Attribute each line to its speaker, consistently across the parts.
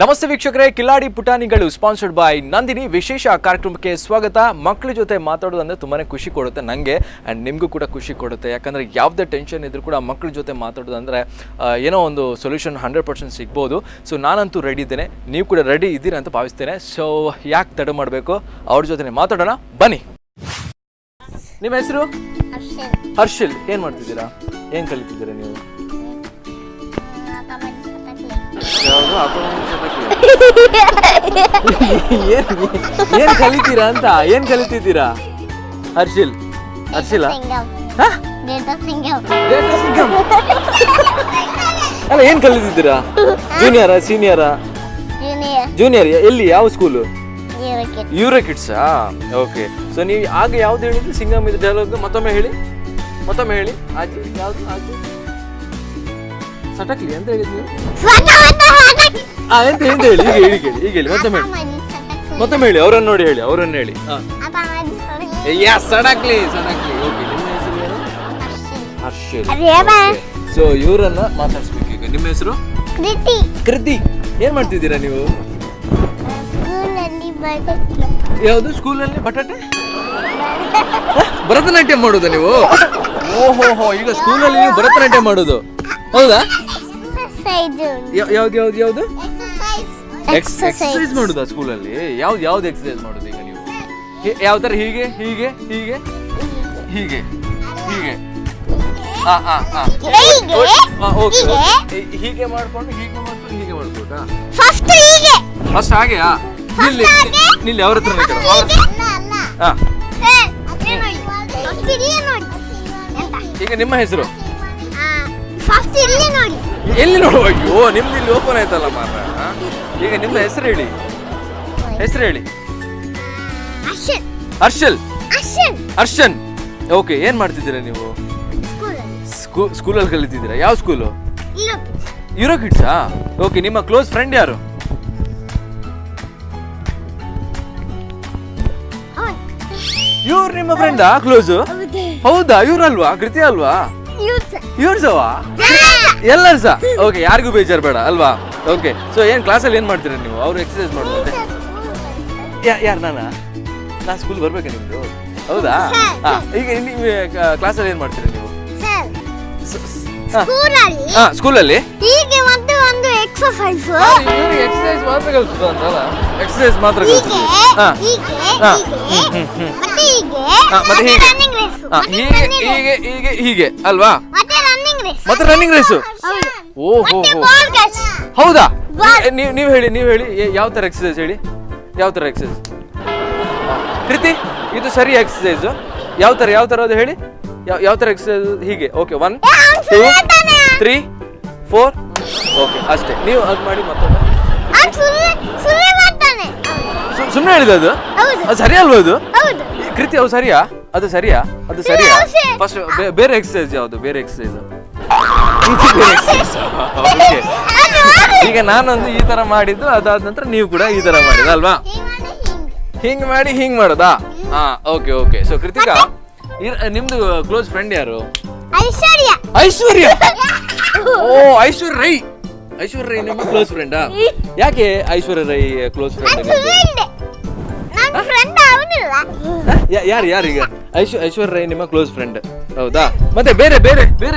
Speaker 1: ನಮಸ್ತೆ ವೀಕ್ಷಕರೇ, ಕಿಲಾಡಿ ಪುಟಾಣಿಗಳು ಸ್ಪಾನ್ಸರ್ಡ್ ಬೈ ನಂದಿನಿ ವಿಶೇಷ ಕಾರ್ಯಕ್ರಮಕ್ಕೆ ಸ್ವಾಗತ. ಮಕ್ಕಳ ಜೊತೆ ಮಾತಾಡೋದು ಅಂದರೆ ತುಂಬಾ ಖುಷಿ ಕೊಡುತ್ತೆ ನನಗೆ ಆ್ಯಂಡ್ ನಿಮಗೂ ಕೂಡ ಖುಷಿ ಕೊಡುತ್ತೆ. ಯಾಕಂದರೆ ಯಾವುದೇ ಟೆನ್ಷನ್ ಇದ್ರೂ ಕೂಡ ಮಕ್ಕಳ ಜೊತೆ ಮಾತಾಡೋದು ಅಂದರೆ ಏನೋ ಒಂದು ಸೊಲ್ಯೂಷನ್ 100% ಸಿಗ್ಬೋದು. ಸೊ ನಾನಂತೂ ರೆಡಿ ಇದ್ದೇನೆ, ನೀವು ಕೂಡ ರೆಡಿ ಇದ್ದೀರಾ ಅಂತ ಭಾವಿಸ್ತೇನೆ. ಸೊ ಯಾಕೆ ತಡ ಮಾಡಬೇಕು, ಅವ್ರ ಜೊತೆ ಮಾತಾಡೋಣ ಬನ್ನಿ. ನಿಮ್ಮ ಹೆಸರು? ಹರ್ಷಿಲ್. ಏನು ಮಾಡ್ತಿದ್ದೀರಾ, ಏನು ಕಲಿತಿದ್ದೀರಾ ನೀವು? ಏನ್ ಕಲಿತೀರಾ ಅಂತ, ಏನ್ ಕಲಿತಿದ್ದೀರಾ ಹರ್ಷಿಲ್? ಹರ್ಷಿಲ ಅಲ್ಲ, ಏನ್ ಕಲಿತಿದ್ದೀರಾ? ಜೂನಿಯರಾ ಸೀನಿಯರಾ? ಜೂನಿಯರ್. ಎಲ್ಲಿ, ಯಾವ ಸ್ಕೂಲು? ಯೂರೋ ಕಿಡ್ಸಾ? ಓಕೆ. ಸೊ ನೀವು ಆಗ ಯಾವ್ದು ಹೇಳಿದ್ರಿ? ಸಿಂಗಮ್ ಇದು ಡೈಲಾಗ್ ಮತ್ತೊಮ್ಮೆ ಹೇಳಿ, ಮತ್ತೊಮ್ಮೆ ಹೇಳಿ. ಆಜಿ ಯಾವ್ದು? ಆಜಿ ಸಟಕ್ಲಿ ಅಂತ ಹೇಳಿದ್ವಿ ಎಂತ ಎಂತ ಹೇಳಿ, ಈಗ ಹೇಳಿ ಕೇಳಿ, ಈಗ ಹೇಳಿ, ಮತ್ತೊಮ್ಮೆ ಹೇಳಿ, ಅವರನ್ನು ನೋಡಿ ಹೇಳಿ, ಅವರನ್ನು ಹೇಳಿ. ಸಡಕ್ಲಿ ಸಡಕ್ಲಿ. ಓಕೆ, ನಿಮ್ಮ ಹೆಸರು ಏನು? ಹರ್ಷಿಲ್. ಸೊ ಇವರನ್ನ ಮಾತಾಡ್ಸ್ಬೇಕು ಈಗ. ನಿಮ್ಮ ಹೆಸರು? ಕೃತಿ. ಏನ್ ಮಾಡ್ತಿದ್ದೀರಾ ನೀವು? ಯಾವುದು ಸ್ಕೂಲಲ್ಲಿ? ಬಟಾಟೆ ಭರತನಾಟ್ಯ ಮಾಡೋದು ನೀವು? ಓಹೋ, ಈಗ ಸ್ಕೂಲಲ್ಲಿ ನೀವು ಭರತನಾಟ್ಯ ಮಾಡೋದು, ಹೌದಾ? ಯಾವ್ದು ಎಕ್ಸರ್ಸೈಸ್ ಮಾಡುದಾ ಸ್ಕೂಲಲ್ಲಿ? ಯಾವ್ದು ಎಕ್ಸರ್ಸೈಸ್ ಮಾಡುದು ಈಗ ನೀವು? ಯಾವ ತರ? ಹೀಗೆ ಹೀಗೆ ಹೀಗೆ ಹೀಗೆ ಹೀಗೆ ಹೀಗೆ ಮಾಡ್ಕೊಂಡು ಹೀಗೆ ಮಾಡ್ಬೋದಾ? ಫಸ್ಟ್ ಹಾಗೆಯಾ? ನಿಲ್ಲಿ ಅವ್ರ ಹತ್ರ. ಈಗ ನಿಮ್ಮ ಹೆಸರು? ಎಲ್ಲಿ ನೋಡುವ? ಅಯ್ಯೋ, ನಿಮ್ದು ಇಲ್ಲಿ ಓಪನ್ ಆಯ್ತಲ್ಲ ಮಾರ. ಈಗ ನಿಮ್ಮ ಹೆಸರು ಹೇಳಿ, ಹೆಸರು ಹೇಳಿ. ಹರ್ಷಲ್. ಹರ್ಷನ್. ಓಕೆ, ಏನ್ ಮಾಡ್ತಿದ್ದೀರಾ ನೀವು? ಸ್ಕೂಲಲ್ಲಿ ಕಲಿತಿದ್ದೀರಾ? ಯಾವ ಸ್ಕೂಲು? ಯೂರೋ ಕಿಡ್ಸಾ? ಓಕೆ, ನಿಮ್ಮ ಕ್ಲೋಸ್ ಫ್ರೆಂಡ್ ಯಾರು? ಇವ್ರು ನಿಮ್ಮ ಫ್ರೆಂಡಾ ಕ್ಲೋಸ್? ಹೌದಾ? ಇವ್ರಲ್ವಾ? ಕೃತಿ ಅಲ್ವಾ? ಇವ್ರಸವಾ? ಎಲ್ಲರೂ ಸಹ? ಓಕೆ, ಯಾರಿಗೂ ಬೇಜಾರು ಬೇಡ ಅಲ್ವಾ? ಓಕೆ. ಸೊ ಏನ್ ಕ್ಲಾಸಲ್ಲಿ ಏನ್ ಮಾಡ್ತೀರಾ ನೀವು? ಅವ್ರು ಎಕ್ಸರ್ಸೈಸ್ ಮಾಡ್ತಾರೆ. ಯಾರು? ನಾ ಸ್ಕೂಲ್ ಬರ್ಬೇಕಾ ನಿಮ್ದು? ಹೌದಾ? ಈಗ ನೀವು ಕ್ಲಾಸಲ್ಲಿ ಏನ್ ಮಾಡ್ತೀರಾ ನೀವು? ಸ್ಕೂಲಲ್ಲಿ ಎಕ್ಸರ್ಸೈಸ್ ಮಾತ್ರ ಕಲಿಸ್ತಲ್ಲ? ಎಕ್ಸರ್ಸೈಸ್ ಮಾತ್ರ ಕಲಿಸ್ತೀವಿ. ಮತ್ತೆ ಹೀಗೆ ಹೀಗೆ ಹೀಗೆ ಅಲ್ವಾ? ಮತ್ತೆ ರನ್ನಿಂಗ್ ರೇಸು? ಓಹೋ, ಹೌದಾ? ನೀವು ಹೇಳಿ ಯಾವ ತರ ಎಕ್ಸರ್ಸೈಸ್ ಹೇಳಿ, ಯಾವ ತರ ಎಕ್ಸರ್ಸೈಸ್? ಕೃತಿ, ಇದು ಸರಿ ಎಕ್ಸರ್ಸೈಸ್? ಯಾವ ತರ ಅದು ಹೇಳಿ, ಯಾವ ತರ ಎಕ್ಸರ್ಸೈಸ್? ಹೀಗೆ. ಓಕೆ, 1 2 3 4. ಓಕೆ, ಅಷ್ಟೇ. ನೀವು ಅದು ಮಾಡಿ ಮತ್ತೊಮ್ಮೆ. ಸುಮ್ಮನೆ ಹೇಳಿದ ಅದು ಸರಿ ಅಲ್ವಾ? ಅದು ಕೃತಿ, ಅದು ಸರಿಯಾ? ಅದು ಸರಿಯಾ? ಫಸ್ಟ್ ಬೇರೆ ಎಕ್ಸರ್ಸೈಸ್ ಯಾವುದು? ಬೇರೆ ಎಕ್ಸರ್ಸೈಸ್. ಈಗ ನಾನೊಂದು ಈ ತರ ಮಾಡಿದ್ದು, ಅದಾದ ನಂತರ ನೀವು ಕೂಡ ಈ ತರ ಮಾಡಿದ ಅಲ್ವಾ? ಹಿಂಗ್ ಮಾಡಿ ಹಿಂಗ್ ಮಾಡೋದಾ? ಓಕೆ. ಸೊ ಕೃತಿಕಾ, ನಿಮ್ದು ಕ್ಲೋಸ್ ಫ್ರೆಂಡ್ ಯಾರು? ಐಶ್ವರ್ಯ. ಓ, ಐಶ್ವರ್ಯ ರೈ. ಐಶ್ವರ್ಯ ರೈ ನಿಮ್ಮ ಕ್ಲೋಸ್ ಫ್ರೆಂಡಾ? ಯಾಕೆ ಐಶ್ವರ್ಯ ರೈ ಕ್ಲೋಸ್ ಫ್ರೆಂಡ್? ಯಾರು ಈಗ? ಐಶ್ವರ್ಯ ರೈ ನಿಮ್ಮ ಕ್ಲೋಸ್ ಫ್ರೆಂಡ್, ಹೌದಾ? ಮತ್ತೆ ಬೇರೆ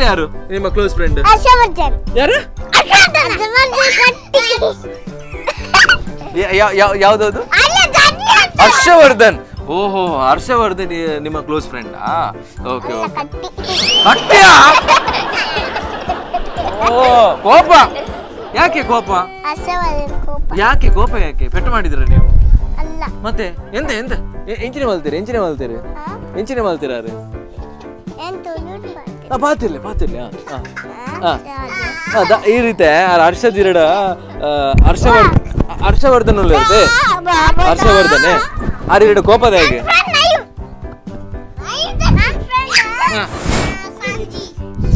Speaker 1: ಯಾರು ನಿಮ್ಮ ಕ್ಲೋಸ್ ಫ್ರೆಂಡ್? ಯಾರು? ಯಾವ್ದದು? ಹರ್ಷವರ್ಧನ್. ಓಹೋ, ಹರ್ಷವರ್ಧನ್ ನಿಮ್ಮ ಕ್ಲೋಸ್ ಫ್ರೆಂಡಾ? ಓಕೆ. ಓ, ಕೋಪ. ಯಾಕೆ ಕೋಪ? ಯಾಕೆ ಪೆಟ್ಟು ಮಾಡಿದ್ರ ನೀವು? ಮತ್ತೆ ಎಂತ ಎಂಚಿನ ಮಲ್ತೀರಾ? ಪಾತಿರ್ಲಿ. ಈ ರೀತಿ ಹರ್ಷದಿರಡ ಹರ್ಷವರ್ಧನ್ ಇರುತ್ತೆ. ಹರ್ಷವರ್ಧನ್ ಆರಿರಡು ಕೋಪದ ಹೇಗೆ?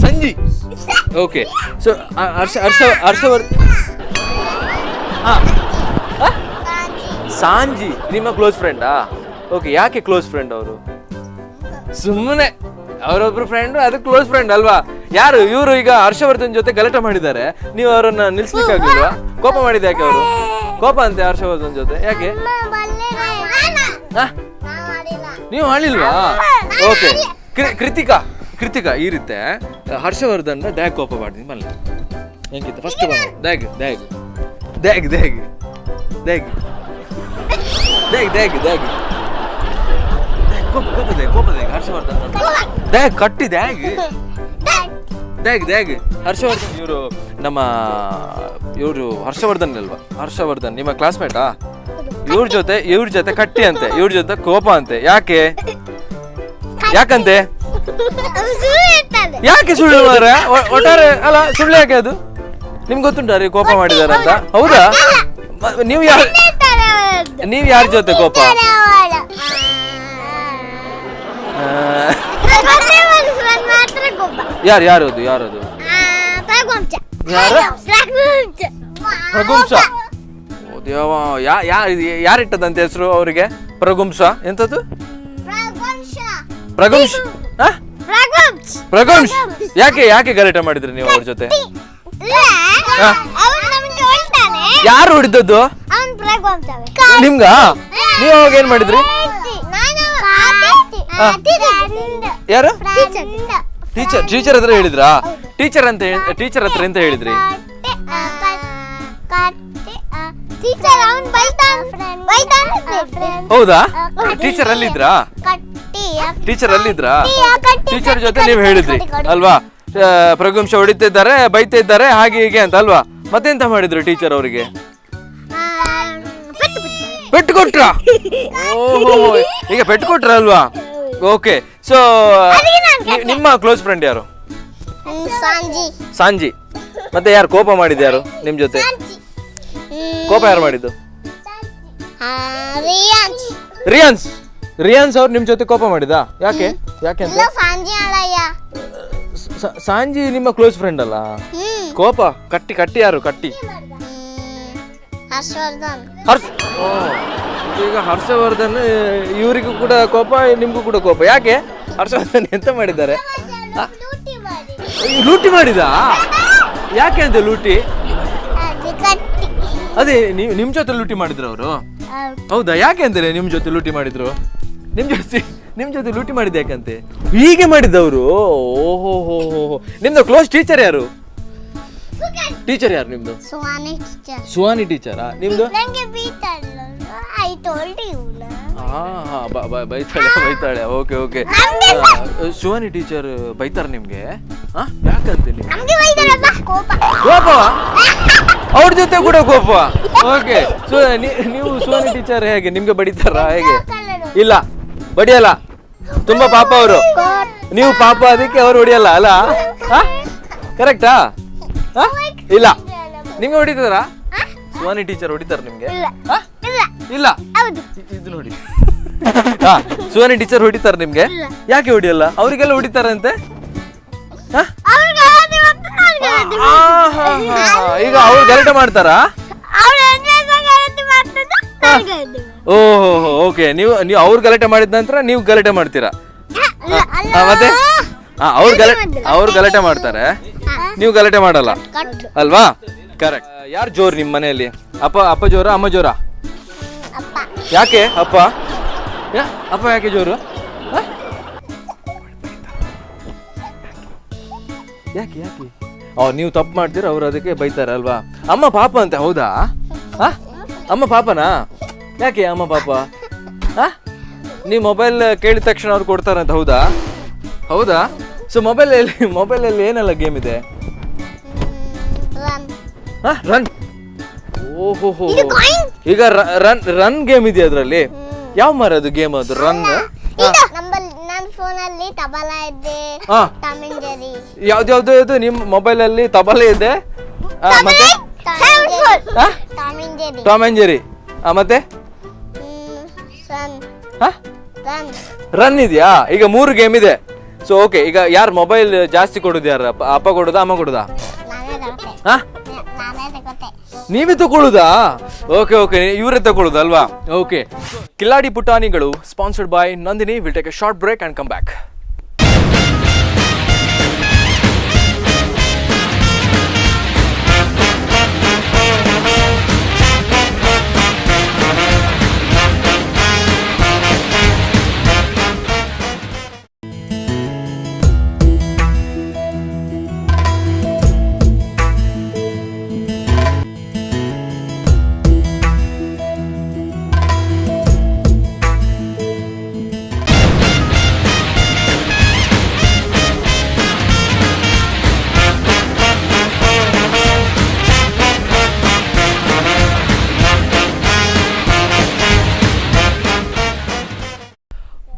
Speaker 1: ಸಂಜಿ. ಓಕೆ. ಸೊ ಹರ್ಷವರ್ಧನ್ ಸಾಂಜಿ ನಿಮ್ಮ ಕ್ಲೋಸ್ ಫ್ರೆಂಡಾ? ಓಕೆ, ಯಾಕೆ ಕ್ಲೋಸ್ ಫ್ರೆಂಡ್ ಅವರು? ಸುಮ್ಮನೆ ಅವರೊಬ್ರು ಫ್ರೆಂಡ್, ಅದು ಕ್ಲೋಸ್ ಫ್ರೆಂಡ್ ಅಲ್ವಾ? ಯಾರು ಇವರು? ಈಗ ಹರ್ಷವರ್ಧನ್ ಜೊತೆ ಗಲಾಟೆ ಮಾಡಿದ್ದಾರೆ, ನೀವು ಅವರನ್ನ ನಿಲ್ಸ್ಲಿಕ್ಕಾಗಿಲ್ವಾ? ಕೋಪ ಮಾಡಿದ ಯಾಕೆ ಅವರು? ಕೋಪ ಅಂತೆ ಹರ್ಷವರ್ಧನ್ ಜೊತೆ, ಯಾಕೆ? ನೀವು ಆಡಿಲ್ವಾ? ಓಕೆ. ಕೃತಿಕಾ ಈ ರೀತಿ ಹರ್ಷವರ್ಧನ್ ದ್ಯಾಗ್ ಕೋಪ ಮಾಡ್ತೀನಿ ಮಲ್ಲ ಹೆಂಗಿತ್ತು ಫಸ್ಟ್ ದ್ಯಾಗ್ ದ್ಯಾಗ್ ದ್ಯಾಗ್ ದ್ಯಾಗ್ ದ್ಯಾಗ್ ದ್ಯಾಗ್ ದ್ಯಾಗ್ ದ್ಯಾಗ್ ಕೋಪ ಹರ್ಷವರ್ಧನ್ ದ್ಯಾಗ್ ಕಟ್ಟಿ ದ್ಯಾಗ್ ದ್ಯಾಗ್ ದ್ಯಾಗ್ ಹರ್ಷವರ್ಧನ್ ಇವರು ಹರ್ಷವರ್ಧನ್ ಅಲ್ವಾ? ಹರ್ಷವರ್ಧನ್ ನಿಮ್ಮ ಕ್ಲಾಸ್ಮೇಟಾ? ಇವ್ರ ಜೊತೆ ಕಟ್ಟಿ ಅಂತೆ, ಇವ್ರ ಜೊತೆ ಕೋಪ ಅಂತೆ, ಯಾಕಂತೆ? ಯಾಕೆ ಸುಳ್ಳು ಮಾರ? ಒಟ್ಟಾರೆ ಅಲ್ಲ ಸುಳ್ಳು ಯಾಕೆ ಅದು? ನಿಮ್ಗೆ ಗೊತ್ತುಂಟ ರೀ ಕೋಪ ಮಾಡಿದಾರೆ ಅಂತ? ಹೌದಾ? ನೀವು ಯಾರ ಜೊತೆ ಕೋಪ? ಯಾರದು ಪ್ರಗುಂಸ. ದೇವ, ಯಾರಿಟ್ಟದಂತೆ ಹೆಸರು ಅವರಿಗೆ? ಪ್ರಗುಂಸ ಎಂತದ್ದು? ಪ್ರಗುಂಶ್. ಯಾಕೆ ಗಲಾಟೆ ಮಾಡಿದ್ರಿ ನೀವು ಅವ್ರ ಜೊತೆ? ಯಾರು ಹೊಡಿದದ್ದು ನಿಮ್ಗ? ನೀವು ಅವಾಗ ಏನ್ ಮಾಡಿದ್ರಿ? ಯಾರು? ಟೀಚರ್ ಹತ್ರ ಹೇಳಿದ್ರಾ? ಟೀಚರ್ ಹತ್ರ ಎಂತ ಹೇಳಿದ್ರಿ? ಹೌದಾ? ಟೀಚರ್ ಅಲ್ಲಿದ್ರಾ? ಟೀಚರ್ ಜೊತೆ ನೀವು ಹೇಳಿದ್ರಿ ಅಲ್ವಾ? ಪ್ರಗುಂಶ ಹೊಡಿತಿದ್ದಾರೆ, ಬೈತಿದ್ದಾರೆ, ಹಾಗೆ ಹೀಗೆ ಅಂತ ಅಲ್ವಾ? ಮತ್ತೆಂತ ಮಾಡಿದ್ರು ಟೀಚರ್ ಅವರಿಗೆ? ಪೆಟ್ಟು ಕೊಟ್ರ? ಓಹೋ, ಈಗ ಪೆಟ್ಟು ಕೊಟ್ರ ಅಲ್ವಾ? ಓಕೆ. ಸೊ ನಿಮ್ಮ ಕ್ಲೋಸ್ ಫ್ರೆಂಡ್ ಯಾರು? ಸಾಂಜಿ. ಮತ್ತೆ ಯಾರು ಕೋಪ ಮಾಡಿದ್ದು? ಯಾರು ನಿಮ್ ಜೊತೆ ಕೋಪ ಯಾರು ಮಾಡಿದ್ದು? ರಿಯಾನ್ಸ್ ಅವ್ರು ನಿಮ್ ಜೊತೆ ಕೋಪ ಮಾಡಿದ? ಯಾಕೆ ಅಂತ? ಸಾಂಜಿ ನಿಮ್ಮ ಕ್ಲೋಸ್ ಫ್ರೆಂಡ್ ಅಲ್ಲ? ಕೋಪ ಕಟ್ಟಿ ಯಾರು? ಈಗ ಹರ್ಷವರ್ಧನ್ ಇವರಿಗೂ ಕೂಡ ಕೋಪ, ನಿಮ್ಗೂ ಕೂಡ ಕೋಪ. ಯಾಕೆ? ಹರ್ಷವರ್ಧನ್ ಎಂತ ಮಾಡಿದ್ದಾರೆ? ಲೂಟಿ ಮಾಡಿದ? ಯಾಕೆ ಅಂತ ಲೂಟಿ? ಅದೇ ನಿಮ್ ಜೊತೆ ಲೂಟಿ ಮಾಡಿದ್ರು ಅವರು? ಹೌದಾ? ಯಾಕೆ ಅಂತಾರೆ ನಿಮ್ ಜೊತೆ ಲೂಟಿ ಮಾಡಿದ್ರು? ನಿಮ್ ಜೊತೆ ಲೂಟಿ ಮಾಡಿದ ಯಾಕಂತೆ? ಹೀಗೆ ಮಾಡಿದವರು? ಓಹೋ, ನಿಮ್ದು ಕ್ಲೋಸ್ ಟೀಚರ್ ಯಾರು? ನಿಮ್ದು? ಸುಹಾನಿ ಟೀಚರಾ ನಿಮ್ದು? ಬೈತಾಳೆ. ಓಕೆ. ಸುಹಾನಿ ಟೀಚರ್ ಬೈತಾರ ನಿಮ್ಗೆ? ಯಾಕಂತೆ? ಕೋಪ ಅವ್ರ ಜೊತೆ ಕೂಡ ಕೋಪ? ಓಕೆ. ನೀವು ಸುಹಾನಿ ಟೀಚರ್ ಹೇಗೆ ನಿಮ್ಗೆ ಬಡಿತಾರ ಹೇಗೆ? ಇಲ್ಲ, ಬಡಿಯಲ್ಲ. ತುಂಬಾ ಪಾಪ ಅವರು, ನೀವು ಪಾಪ, ಅದಕ್ಕೆ ಅವ್ರು ಹೊಡಿಯಲ್ಲ ಅಲ್ಲ? ಕರೆಕ್ಟಾ? ಇಲ್ಲ, ನಿಮ್ಗೆ ಹೊಡಿತಾರ? ಸುಹಾನಿ ಟೀಚರ್ ಹೊಡಿತಾರ ನಿಮ್ಗೆ? ಇಲ್ಲ, ಇದು ನೋಡಿ. ಸುಹಾನಿ ಟೀಚರ್ ಹೊಡಿತಾರ ನಿಮ್ಗೆ? ಯಾಕೆ ಹೊಡಿಯಲ್ಲ? ಅವ್ರಿಗೆಲ್ಲ ಹೊಡಿತಾರಂತೆ? ಈಗ ಅವ್ರು ಗಲಾಟೆ ಮಾಡ್ತಾರಾ? ಓಹೋ, ಓಕೆ. ನೀವು ಅವ್ರು ಗಲಾಟೆ ಮಾಡಿದ ನಂತರ ನೀವು ಗಲಾಟೆ ಮಾಡ್ತೀರಾ? ಮತ್ತೆ ಅವ್ರು ಗಲಾಟೆ ಮಾಡ್ತಾರೆ, ನೀವು ಗಲಾಟೆ ಮಾಡಲ್ಲ ಅಲ್ವಾ? ಕರೆಕ್ಟ್. ಯಾರು ಜೋರ್ ನಿಮ್ ಮನೆಯಲ್ಲಿ? ಅಪ್ಪ ಜೋರ, ಅಮ್ಮ ಜೋರ? ಯಾಕೆ ಅಪ್ಪ ಯಾಕೆ ಜೋರು? ಯಾಕೆ ನೀವು ತಪ್ಪು ಮಾಡ್ತೀರ, ಅವ್ರು ಅದಕ್ಕೆ ಬೈತಾರ ಅಲ್ವಾ? ಅಮ್ಮ ಪಾಪ ಅಂತೆ? ಹೌದಾ? ಅಮ್ಮ ಪಾಪನಾ? ಯಾಕೆ ಅಮ್ಮ ಪಾಪ? ನೀವು ಮೊಬೈಲ್ ಕೇಳಿದ ತಕ್ಷಣ ಅವ್ರು ಕೊಡ್ತಾರಂತ? ಹೌದಾ? ಸೊ ಮೊಬೈಲಲ್ಲಿ ಏನೆಲ್ಲ ಗೇಮ್ ಇದೆ? ರನ್. ಓಹೋ, ಈಗ ರನ್ ಗೇಮ್ ಇದೆ ಅದ್ರಲ್ಲಿ. ಯಾವ ಮರ ಅದು ಗೇಮ್? ಅದು ರನ್. ಯಾವ್ದು ನಿಮ್ಮ ಮೊಬೈಲ್ ಅಲ್ಲಿ ತಬಲೆ ಇದೆ, ಮತ್ತೆ ಟಾಮ್ ಅಂಡ್ ಜೆರಿ, ಮತ್ತೆ ರನ್ ಇದೆಯಾ? ಈಗ 3 ಗೇಮ್ ಇದೆ. ಸೊ ಓಕೆ, ಈಗ ಯಾರು ಮೊಬೈಲ್ ಜಾಸ್ತಿ ಕೊಡುದು? ಯಾರು? ಅಪ್ಪ ಕೊಡುದಾ, ಅಮ್ಮ ಕೊಡುದಾ? ನೀವೇ ತಗೊಳ್ಳುದಾ? ಓಕೆ, ಇವರೇ ತಗೊಳ್ಳುದು ಅಲ್ವಾ? ಓಕೆ. ಕಿಲಾಡಿ ಪುಟಾಣಿಗಳು sponsored by Nandini. Will take a short break and come back.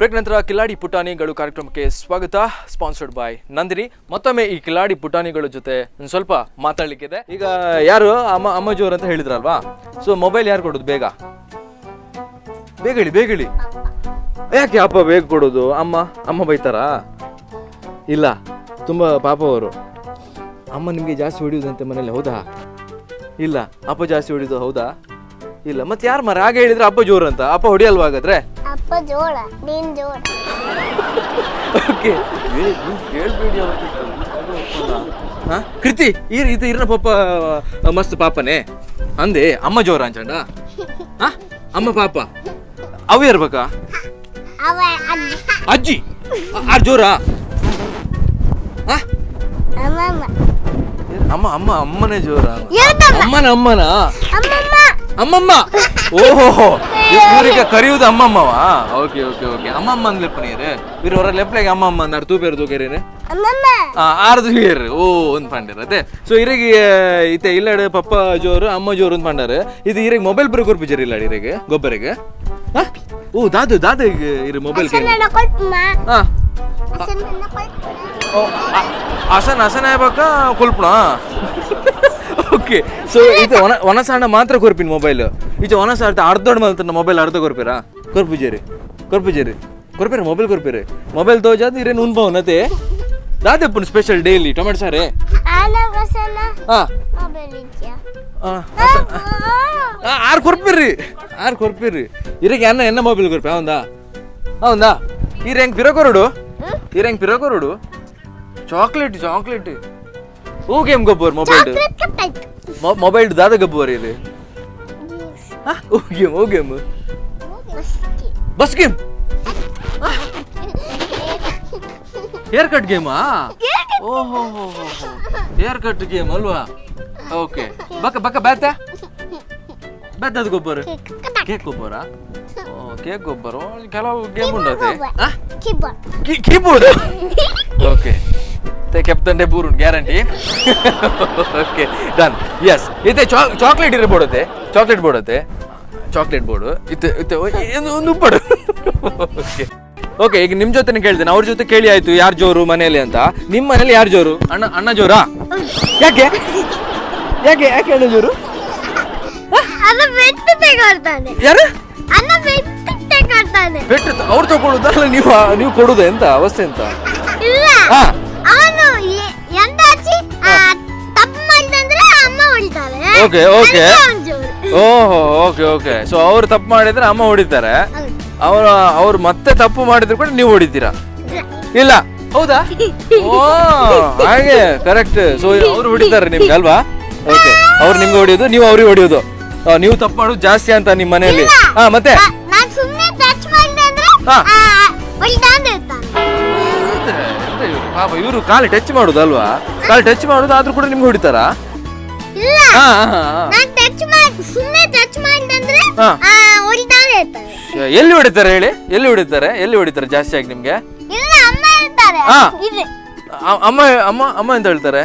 Speaker 1: Break ನಂತರ ಕಿಲಾಡಿ ಪುಟಾಣಿಗಳು ಕಾರ್ಯಕ್ರಮಕ್ಕೆ ಸ್ವಾಗತ. Sponsored by Nandini. ಮತ್ತೊಮ್ಮೆ ಈ ಕಿಲಾಡಿ ಪುಟಾಣಿಗಳ ಜೊತೆ ಸ್ವಲ್ಪ ಮಾತಾಡ್ಲಿಕ್ಕಿದೆ. ಈಗ ಯಾರು ಅಮ್ಮ ಜೋರ್ ಅಂತ ಹೇಳಿದ್ರಲ್ವಾ, ಸೊ ಮೊಬೈಲ್ ಯಾರು ಕೊಡೋದು? ಬೇಗ ಹೇಳಿ. ಯಾಕೆ ಅಪ್ಪ ಬೇಗ ಕೊಡೋದು? ಅಮ್ಮ ಬೈತಾರಾ? ಇಲ್ಲ, ತುಂಬ ಪಾಪ ಅವರು. ಅಮ್ಮ ನಿಮಗೆ ಜಾಸ್ತಿ ಹೊಡಿಯೋದಂತೆ ಮನೇಲಿ, ಹೌದಾ? ಇಲ್ಲ, ಅಪ್ಪ ಜಾಸ್ತಿ ಹೊಡಿಯೋದು, ಹೌದಾ? ಇಲ್ಲ, ಮತ್ತೆ ಯಾರು ಮರ ಹಾಗೆ ಹೇಳಿದ್ರೆ ಅಪ್ಪ ಜೋರು ಅಂತ? ಅಪ್ಪ ಹೊಡಿಯಲ್ವಾ ಹಾಗಾದ್ರೆ?
Speaker 2: ಅಪ್ಪ ಜೋಳ, ನೀನ್ ಜೋಳ.
Speaker 1: ಓಕೆ, ಹೇಳ್ಬೇಡಿ. ಕೃತಿ ಇದು ಇರ್ನ ಪಪ್ಪ ಮಸ್ತ್ ಪಾಪನೇ ಅಂದೆ. ಅಮ್ಮ ಜೋರ ಅಂಚಂಡ? ಅಮ್ಮ ಪಾಪ ಅವು ಇರ್ಬೇಕಾ? ಅಜ್ಜಿ ಆರ್ ಜೋರ? ಅಮ್ಮನೇ ಜೋರ? ಅಮ್ಮಮ್ಮ. ಓಹೋ, ಇವ್ರಿಗೆ ಕರೆಯುವುದು ಅಮ್ಮಮ್ಮವಾ? ಓಕೆ. ಅಮ್ಮಮ್ಮ ಅಂದ್ಲೆಪ್ಪ ನೀರು ಇವ್ರು ಹೊರ ಲೆಪ್ಲೆಗೆ ಅಮ್ಮಮ್ಮ ಅಂದಾರ ತೂಪೇರು ತೂಕೇರೇನೆ ಆರ್ದು ಹೇರ್. ಓ ಒಂದು ಪಂಡರ್ ಅದೇ. ಸೊ ಇರಿಗೆ ಇತ್ತೆ ಇಲ್ಲಾಡು ಪಪ್ಪ ಜೋರು ಅಮ್ಮ ಜೋರು ಅಂತ ಪಂಡಾರ. ಇದು ಇರಿಗೆ ಮೊಬೈಲ್ ಬರೋ ಕೊರ್ಪಿಜರ್ ಇಲ್ಲ ಇರಿಗೆ ಗೊಬ್ಬರಿಗೆ. ಓ ದಾದ ಇರು ಮೊಬೈಲ್ ಹಸನ್ ಆಗ್ಬೇಕಾ ಕೊಲ್ಪಣ? ಓಕೆ, ಸೊ ಇದು ಒನಸಾಣ ಮಾತ್ರ ಕೊರ್ಪಿನ ಮೊಬೈಲ್. ಇದು ಒನಸ ಅರ್ಧೋಡ್ ಮಲ್ತ ಮೊಬೈಲ್ ಅರ್ಧ ಕೊರ್ಪಿರಾ? ಕೊರ್ಪಿಜೇರಿ ಕೊರ್ಪಿರ ಮೊಬೈಲ್ ಕೊರ್ಪಿರಿ. ಮೊಬೈಲ್ ತೋಜಾದ ಇರೇನು ಉನ್ಬವನತೆ ದಾದಪ್ಪನ ಸ್ಪೆಷಲ್ ಡೈಲಿ ಟೊಮೆಟೊ ಸಾರೇ. ಆರು ಕೊರ್ಪಿರಿ ಇರಗೆ ಎನ್ನ ಮೊಬೈಲ್ ಕೊರ್ಪಿ ಹೌದಾ? ಇರಂಗ್ ಪಿರೋಕೊರುಡು ಚಾಕ್ಲೇಟ್ ಊಗೇಮ್ ಗೊಬ್ಬರ ಮೊಬೈಲ್ ದಾದ ಗಬ್ಬರ್ ಇಲ್ಲಿ. ಊಗೇಮ್ ಬಸ್ ಗೇಮ್, ಹೇರ್ ಕಟ್ ಗೇಮಾ? ಓಹೋ, ಹೇರ್ ಕಟ್ ಗೇಮ್ ಅಲ್ವಾ? ಓಕೆ, ಬಕ್ಕ ಬೆತ್ತದ ಗೊಬ್ಬರ, ಕೇಕ್ ಗೊಬ್ಬರ. ಕೇಕ್ ಗೊಬ್ಬರ ಕೆಲವು ಗೇಮ್ ಉಂಡತೆ. ಕೀಬೋರ್ಡ್. ಓಕೆ, ಕೆಪ್ತಂಡೆ ಬೂರು ಗ್ಯಾರಂಟಿ. Okay, done. ಎಸ್, ಇದೆ ಚಾಕ್ಲೇಟ್ ಇರಬೋಡತ್ತೆ. ಚಾಕ್ಲೇಟ್ ಬೋರ್ಡು ಒಂದು ಉಪ್ಪಡು. ಓಕೆ, ಈಗ ನಿಮ್ ಜೊತೆ ಕೇಳ್ತೇನೆ. ಅವ್ರ ಜೊತೆ ಕೇಳಿ ಆಯ್ತು ಯಾರು ಜೋರು ಮನೆಯಲ್ಲಿ ಅಂತ. ನಿಮ್ಮ ಮನೇಲಿ ಯಾರು ಜೋರು? ಅಣ್ಣ ಜೋರಾ? ಯಾಕೆ ಅಣ್ಣ ಜೋರು? ಯಾರು ಪೆಟ್ಟು ಅವ್ರು ತಗೊಳುದಲ್ಲ, ನೀವು ಕೊಡುದ? ಎಂತ ಅವಸ್ಥೆ ಅಂತ? ಓಕೆ. ಸೊ ಅವ್ರು ತಪ್ಪು ಮಾಡಿದ್ರೆ ಅಮ್ಮ ಹೊಡಿತಾರೆ, ಅವ್ರು ಮತ್ತೆ ತಪ್ಪು ಮಾಡಿದ್ರು ಕೂಡ ನೀವು ಹೊಡಿತೀರಾ? ಇಲ್ಲ, ಹೌದಾ? ಓ ಹಾಗೆ, ಕರೆಕ್ಟ್. ಸೊ ಅವ್ರು ಹೊಡಿತಾರೆ ನಿಮ್ಗೆ ಅಲ್ವಾ? ಓಕೆ, ಅವ್ರು ನಿಮ್ಗೆ ಹೊಡಿಯೋದು, ನೀವು ಅವ್ರಿಗೆ ಹೊಡಿಯೋದು. ನೀವು ತಪ್ಪು ಮಾಡೋದು ಜಾಸ್ತಿ ಅಂತ ನಿಮ್ಮ ಮನೆಯಲ್ಲಿ. ಮತ್ತೆ ಪಾಪ ಇವರು ಕಾಲು ಟಚ್ ಮಾಡುದು ಅಲ್ವಾ? ಕಾಲು ಟಚ್ ಮಾಡುದು ಆದ್ರೂ ಕೂಡ ನಿಮ್ಗೆ ಹೊಡಿತಾರಾ? ಎಲ್ಲಿ ಹೊಡಿತಾರೆ ಹೇಳಿ? ಎಲ್ಲಿ ಹೊಡಿತಾರೆ ಜಾಸ್ತಿ ಆಗಿ ನಿಮ್ಗೆ? ಅಮ್ಮ ಎಂತ ಹೇಳ್ತಾರೆ?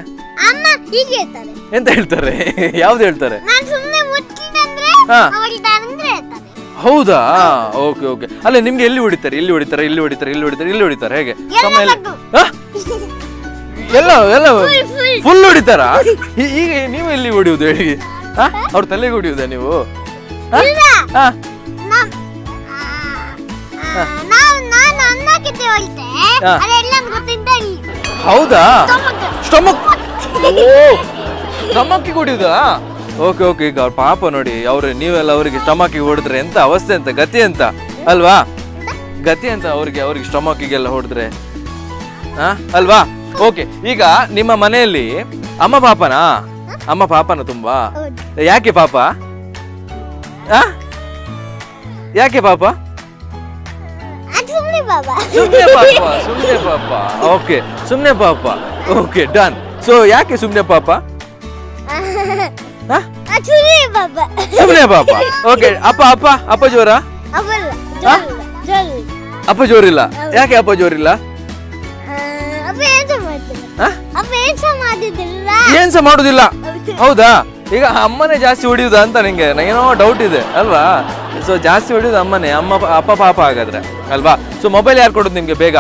Speaker 1: ಎಂತ ಹೇಳ್ತಾರೆ? ಯಾವ್ದು ಹೇಳ್ತಾರೆ? ಹೌದಾ? ಓಕೆ. ಅಲ್ಲ ನಿಮ್ಗೆ ಎಲ್ಲಿ ಹೊಡಿತಾರೆ? ಇಲ್ಲಿ ಹೊಡಿತಾರೆ ಹೇಗೆ? ಎಲ್ಲ ಫುಲ್ ಹೊಡಿತಾರಾ? ಈಗ ನೀವು ಎಲ್ಲಿ ಹೊಡಿಯುವುದು ಹೇಳಿ? ಅವ್ರ ತಲೆಗೆ ಹೊಡಿಯುವುದಾ ನೀವು? ಹೌದಾ? ಸ್ಟಮಕ್ಕಿಗೆ ಹೊಡಿಯುದಾ? ಓಕೆ. ಈಗ ಅವ್ರ ಪಾಪ ನೋಡಿ, ನೀವೆಲ್ಲ ಅವ್ರಿಗೆ ಸ್ಟಮಕ್ಕಿಗೆ ಹೊಡೆದ್ರೆ ಎಂತ ಅವಸ್ಥೆ ಅಂತ, ಗತಿ ಅಂತ ಅಲ್ವಾ? ಗತಿ ಅಂತ ಅವ್ರಿಗೆ ಸ್ಟಮಕ್ಕಿಗೆಲ್ಲ ಹೊಡೆದ್ರೆ ಅಲ್ವಾ? ಓಕೆ, ಈಗ ನಿಮ್ಮ ಮನೆಯಲ್ಲಿ ಅಮ್ಮ ಪಾಪನ ತುಂಬಾ? ಯಾಕೆ ಪಾಪ? ಸುಮ್ನೆ ಪಾಪ. ಓಕೆ, ಸುಮ್ನೆ ಪಾಪ. Okay, done. ಸೊ ಯಾಕೆ ಸುಮ್ನೆ ಪಾಪ? ಸುಮ್ನೆ ಪಾಪ. ಓಕೆ, ಅಪ್ಪ ಜೋರ? ಅಪ್ಪ ಜೋರಿಲ್ಲ. ಯಾಕೆ ಅಪ್ಪ ಜೋರಿಲ್ಲ? ಏನ್ಸ ಮಾಡುದಿಲ್ಲ. ಹೌದಾ? ಈಗ ಅಮ್ಮನೇ ಜಾಸ್ತಿ ಹೊಡಿಯುದಾ ಅಂತ ನಿಂಗೆ ಏನೋ ಡೌಟ್ ಇದೆ ಅಲ್ವಾ? ಸೊ ಜಾಸ್ತಿ ಹೊಡಿಯೋದು ಅಮ್ಮನೇ, ಅಪ್ಪ ಪಾಪ ಹಾಗಾದ್ರೆ ಅಲ್ವಾ? ಸೊ ಮೊಬೈಲ್ ಯಾರು ಕೊಡೋದು ನಿಮ್ಗೆ ಬೇಗ?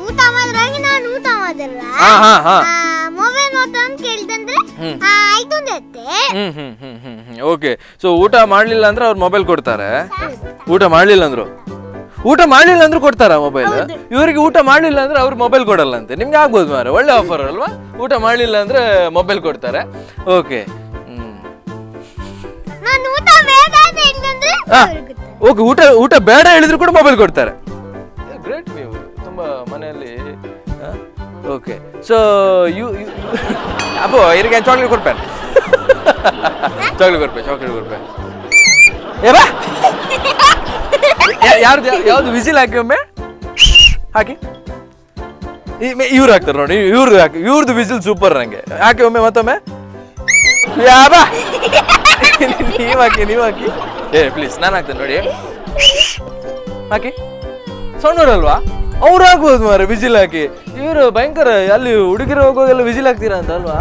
Speaker 2: ಊಟ ಮಾಡಿದ್ರಾಗಿ ನಾನು ಊಟ ಮಾಡಿಲ್ಲ
Speaker 1: ಹಾ
Speaker 2: ಮೊಬೈಲ್ ನೋಡ್ತಾ ಅಂತ ಕೇಳ್ತಂದ್ರೆ
Speaker 1: ಓಕೆ. ಸೊ ಊಟ ಮಾಡ್ಲಿಲ್ಲ ಅಂದ್ರೆ ಅವ್ರು ಮೊಬೈಲ್ ಕೊಡ್ತಾರೆ, ಊಟ ಮಾಡ್ಲಿಲ್ಲ ಅಂದ್ರೂ ಕೊಡ್ತಾರ ಮೊಬೈಲ್. ಇವರಿಗೆ ಊಟ ಮಾಡ್ಲಿಲ್ಲ ಅಂದ್ರೆ ಅವ್ರು ಮೊಬೈಲ್ ಕೊಡಲ್ಲ ಅಂತೆ. ನಿಮ್ಗೆ ಆಗ್ಬೋದು ಮಾರೆ, ಒಳ್ಳೆ ಆಫರ್ ಅಲ್ವಾ? ಊಟ ಮಾಡ್ಲಿಲ್ಲ ಅಂದ್ರೆ ಮೊಬೈಲ್ ಕೊಡ್ತಾರೆ. ಓಕೆ ಓಕೆ, ಊಟ ಬೇಡ ಹೇಳಿದ್ರು ಕೂಡ ಮೊಬೈಲ್ ಕೊಡ್ತಾರೆ. ಗ್ರೇಟ್ ನೀವು ತುಂಬಾ ಮನೆಯಲ್ಲಿ. ಓಕೆ ಸೊ ಅಪ್ಪೋ ಇರಿಗೆ ಚಾಕ್ಲೇಟ್ ಕೊಡ್ಪೆ ಯಾವ್ದು ವಿಸಿಲ್ ಹಾಕಿ ಒಮ್ಮೆ ಹಾಕಿ. ಇವ್ರು ಹಾಕ್ತಾರೆ ನೋಡಿ, ಇವ್ರದ್ದು ವಿಸಿಲ್ ಸೂಪರ್. ನಂಗೆ ಹಾಕಿ ಒಮ್ಮೆ ಮತ್ತೊಮ್ಮೆ. ಯಾಬಾ ನೀವ್ ಹಾಕಿ ಪ್ಲೀಸ್. ನಾನು ಹಾಕ್ತೇನೆ ನೋಡಿ, ಹಾಕಿ. ಸಣ್ಣವ್ರಲ್ವಾ, ಅವ್ರು ಹಾಕ್ಬೋದು ಮಾರೆ ವಿಸಿಲ್ ಹಾಕಿ. ಇವರು ಭಯಂಕರ. ಅಲ್ಲಿ ಹುಡುಗಿರು ಹೋಗೋಗೆಲ್ಲ ವಿಸಿಲ್ ಹಾಕ್ತೀರಾ ಅಂತ ಅಲ್ವಾ?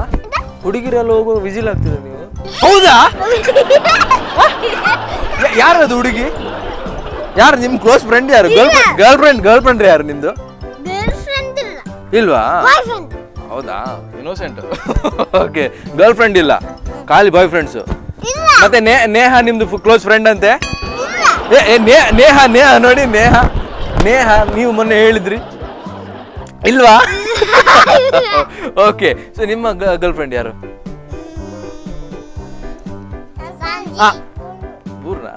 Speaker 1: ಹುಡುಗಿರೆಲ್ಲ ಹೋಗೋ ವಿಸಿಲ್ ಹಾಕ್ತೀರಾ ನೀವು? ಹೌದಾ? ಯಾರದು ಹುಡುಗಿ? ಯಾರು ನಿಮ್ ಕ್ಲೋಸ್ ಫ್ರೆಂಡ್? ಯಾರು? ಗರ್ಲ್ ಫ್ರೆಂಡ್ ಯಾರು ನಿಮ್ದು? ಇಲ್ವಾ? ಹೌದಾ, ಇನ್ನೋಸೆಂಟ್. ಓಕೆ, ಗರ್ಲ್ ಫ್ರೆಂಡ್ ಇಲ್ಲ, ಖಾಲಿ ಬಾಯ್ ಫ್ರೆಂಡ್ಸ್. ಮತ್ತೆ ನೇಹ ನಿಮ್ದು ಕ್ಲೋಸ್ ಫ್ರೆಂಡ್ ಅಂತೆ? ನೇಹ ನೋಡಿ, ನೇಹ ನೀವು ಮೊನ್ನೆ ಹೇಳಿದ್ರಿ ಇಲ್ವಾ? ಓಕೆ, ಸೊ ನಿಮ್ಮ ಗರ್ಲ್ ಫ್ರೆಂಡ್ ಯಾರು? ಊರ್ನಾ?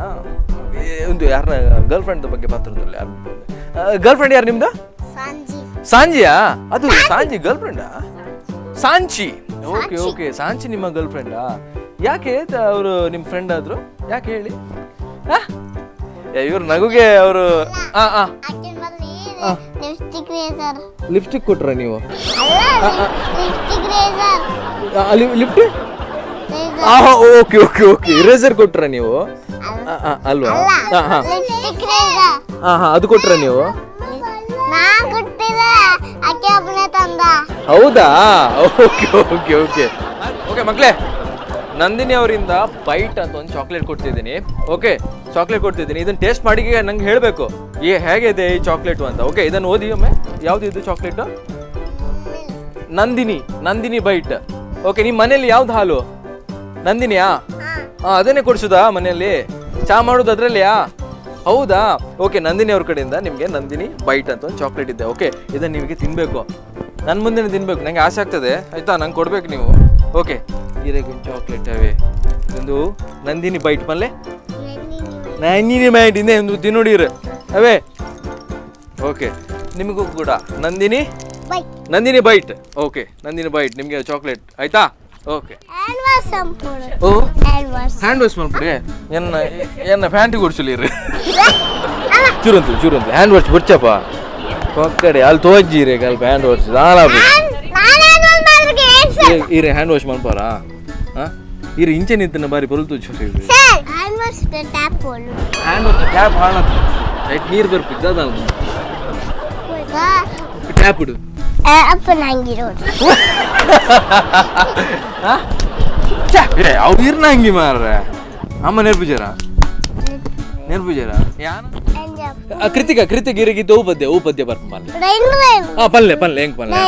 Speaker 1: ಒಂದು ಯಾರನ್ನ ಗರ್ಲ್ ಫ್ರೆಂಡ್ ಬಗ್ಗೆ ಮಾತಾಡೋದ್ರಲ್ಲಿ ಯಾರು ಗರ್ಲ್ ಫ್ರೆಂಡ್ ಯಾರು ನಿಮ್ದು? ಸಾಂಜಿಯಾ? ಅದು ಸಾಂಜಿ ಗರ್ಲ್ ಫ್ರೆಂಡಾ? ಸಾಂಚಿ. ಓಕೆ ಓಕೆ, ಸಾಂಚಿ ನಿಮ್ಮ ಗರ್ಲ್ ಫ್ರೆಂಡಾ? ಯಾಕೆ ಅವರು ನಿಮ್ಮ ಫ್ರೆಂಡ್ ಆದ್ರು? ಯಾಕೆ ಹೇಳಿ? ಇವ್ರು ನಗುಗೆ ಅವರು ಲಿಪ್ಸ್ಟಿಕ್ ಕೊಟ್ರ ನೀವು? Lift? Okay okay okay, eraser ಕೊಟ್ರ ನೀವು ಅಲ್ವಾ? ಅದು ಕೊಟ್ರ ನೀವು? ಹೌದಾ? ಓಕೆ ಓಕೆ ಓಕೆ ಓಕೆ ಮಕ್ಳೇ, ನಂದಿನಿ ಅವರಿಂದ ಬೈಟ್ ಅಂತ ಒಂದು ಚಾಕ್ಲೇಟ್ ಕೊಡ್ತಿದ್ದೀನಿ. ಓಕೆ, ಚಾಕ್ಲೇಟ್ ಕೊಡ್ತಿದ್ದೀನಿ. ಇದನ್ನ ಟೇಸ್ಟ್ ಮಾಡಿ ನಂಗೆ ಹೇಳಬೇಕು ಹೇಗಿದೆ ಈ ಚಾಕ್ಲೇಟು ಅಂತ. ಓಕೆ, ಇದನ್ನು ಓದಿ ಒಮ್ಮೆ. ಯಾವ್ದು ಇದು ಚಾಕ್ಲೇಟು? ನಂದಿನಿ ಬೈಟ್. ಓಕೆ, ನಿಮ್ಮ ಮನೇಲಿ ಯಾವ್ದು ಹಾಲು? ನಂದಿನಿಯಾ? ಅದನ್ನೇ ಕೊಡ್ಸುದಾ ಮನೆಯಲ್ಲಿ? ಚಾ ಮಾಡೋದು ಅದ್ರಲ್ಲಿಯಾ? ಹೌದಾ? ಓಕೆ, ನಂದಿನಿ ಅವ್ರ ಕಡೆಯಿಂದ ನಿಮಗೆ ನಂದಿನಿ ಬೈಟ್ ಅಂತ ಒಂದು ಚಾಕ್ಲೇಟ್ ಇದೆ. ಓಕೆ, ಇದನ್ನು ನಿಮಗೆ ತಿನ್ಬೇಕು, ನನ್ನ ಮುಂದೆ ತಿನ್ಬೇಕು. ನಂಗೆ ಆಸೆ ಆಗ್ತದೆ ಆಯ್ತಾ, ನಂಗೆ ಕೊಡ್ಬೇಕು ನೀವು. ಓಕೆ, ಇದಕ್ಕೆ ಚಾಕ್ಲೇಟ್ ಅವೇ ಒಂದು ನಂದಿನಿ ಬೈಟ್ ಪಲ್ಲೆ. ನಂದಿನಿ ಬೈಟ್ ಇನ್ನೇ ಒಂದು ತಿನ್ನೋಡಿರ ಅವೇ. ಓಕೆ, ನಿಮಗೂ ಕೂಡ Nandini bite. Okay, Nandini bite ನಿಮಗೆ ಚಾಕ್ಲೇಟ್ ಆಯ್ತಾ? ಓಕೆ, ಓ ಹ್ಯಾಂಡ್ ವಾಶ್ ಮಾಡ್ಬಿಡಿ. ಎನ್ನ ಪ್ಯಾಂಟ್ ಕೊಡ್ಸಲಿರಿ ಚೂರಂತ ಹ್ಯಾಂಡ್ ವಾಶ್ ಬಿಡ್ಚಪ್ಪ ಒಕ್ಕಡೆ ಅಲ್ಲಿ ತೋಜ್ಜಿರಿ ಅಲ್ಲಿ ಹ್ಯಾಂಡ್ ವಾಶ್ ಇರಿ ಹ್ಯಾಂಡ್ ವಾಶ್ ಮಾಡ್ಪಾರಾ? ಇರಿ ಇಂಚೆ ನಿಂತನ ಬಾರಿ ಪೊಲ್ ತೋಚಿ ಹ್ಯಾಂಡ್ ವಾಶ್ ಟ್ಯಾಪ್ ಹಾಳತ್ ಐಟ್ ನೀರು ಬರ್ಪಿದ್ದ ಟ್ಯಾಪ್ ಇಡು ಅವ್ರು ಇರ್ನಂಗಿ ಮಾರ್ರೆ. ಅಮ್ಮ ನೆರ್ಪುಜಾರ ಕೃತಿಕ ಇರಗಿದ್ದು ಪದ್ಯ ಬರ್ಪ ಪಲ್ಲೆ ಹೆಂಗ್ ಪಲ್ಲೆ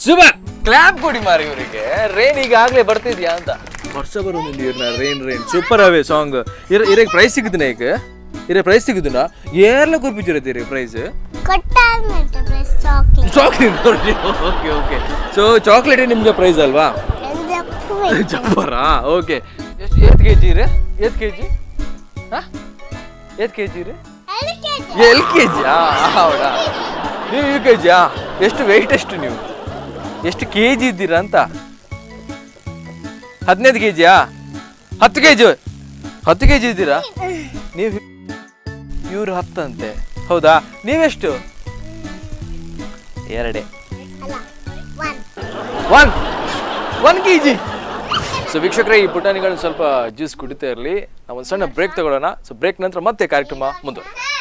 Speaker 1: ಶುಭ ಕ್ಲಾಪ್ ಕೊಡಿ ಮಾರಿ ಇವರಿಗೆ. ರೇನ್ ಈಗಾಗ್ಲೇ ಬರ್ತಿದ್ಯಾ ಅಂತ. ವರ್ಷ ಬರೋದು ರೇನ್ ಸೂಪರ್ ಅವೇ ಸಾಂಗ್. ಇರಕ್ಕೆ ಪ್ರೈಸ್ ಸಿಗುದಿನ ಈಗ? ಪ್ರೈಸ್ ಸಿಗುದಿನ? ಏರ್ಲ ಕೊರ್ಪಿಚಿರತ್ತೀರಿ prize? Chocolate. Okay okay, so chocolate ನಿಮ್ಗೆ ಪ್ರೈಸ್ ಅಲ್ವಾ? ಜಬ್ಬರಾ? ಓಕೆ, ಎಷ್ಟು ಕೆಜಿ ರೀ? ಎಷ್ಟು ಕೆಜಿ ರೀ? LKG? ಹೌದಾ? ನೀವು UKG? ಎಷ್ಟು ವೆಯ್ಟ್ ಎಷ್ಟು ನೀವು? ಎಷ್ಟು ಕೆಜಿ ಇದ್ದೀರಾ ಅಂತ? 15 ಕೆಜಿಯಾ? 10 ಕೆಜಿ? 10 ಕೆಜಿ ಇದ್ದೀರಾ ನೀವು? ಇವ್ರು 10 ಅಂತೆ. ಹೌದಾ? ನೀವೆಷ್ಟು? 2 1 ಕೆಜಿ. ಸೊ ವೀಕ್ಷಕರೇ, ಈ ಪುಟಾಣಿಗಳನ್ನ ಸ್ವಲ್ಪ ಜ್ಯೂಸ್ ಕುಡಿತಾ ಇರಲಿ. ನಾವು ಒಂದು ಸಣ್ಣ ಬ್ರೇಕ್ ತಗೊಳ್ಳೋಣ. ಸೊ ಬ್ರೇಕ್ ನಂತರ ಮತ್ತೆ ಕಾರ್ಯಕ್ರಮ ಮುಂದುವರೆಯುತ್ತೆ.